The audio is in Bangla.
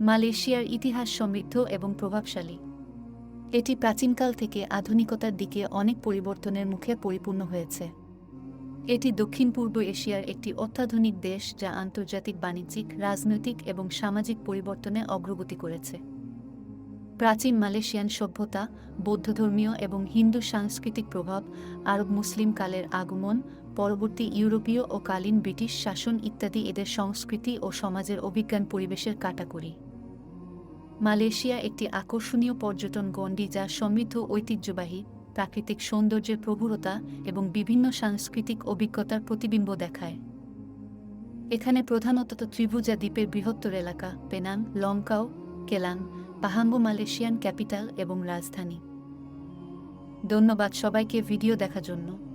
মালয়েশিয়ার ইতিহাস সমৃদ্ধ এবং প্রভাবশালী। এটি প্রাচীনকাল থেকে আধুনিকতার দিকে অনেক পরিবর্তনের মুখে পরিপূর্ণ হয়েছে। এটি দক্ষিণ পূর্ব এশিয়ার একটি অত্যাধুনিক দেশ যা আন্তর্জাতিক বাণিজ্যিক, রাজনৈতিক এবং সামাজিক পরিবর্তনে অগ্রগতি করেছে। প্রাচীন মালয়েশিয়ান সভ্যতা, বৌদ্ধধর্মীয় এবং হিন্দু সাংস্কৃতিক প্রভাব, আরব মুসলিম কালের আগমন, পরবর্তী ইউরোপীয় ও কালীন ব্রিটিশ শাসন ইত্যাদি এদের সংস্কৃতি ও সমাজের অভিজ্ঞান পরিবেশের কাটাকুরি। মালয়েশিয়া একটি আকর্ষণীয় পর্যটন গণ্ডি যা সমৃদ্ধ ঐতিহ্যবাহী, প্রাকৃতিক সৌন্দর্যের প্রভুরতা এবং বিভিন্ন সাংস্কৃতিক অভিজ্ঞতার প্রতিবিম্ব দেখায়। এখানে প্রধানত ত্রিভুজা দ্বীপের বৃহত্তর এলাকা, পেনাং, লংকাও, কেলাং, পাহাঙ্গো মালয়েশিয়ান ক্যাপিটাল এবং রাজধানী। ধন্যবাদ সবাইকে ভিডিও দেখার জন্য।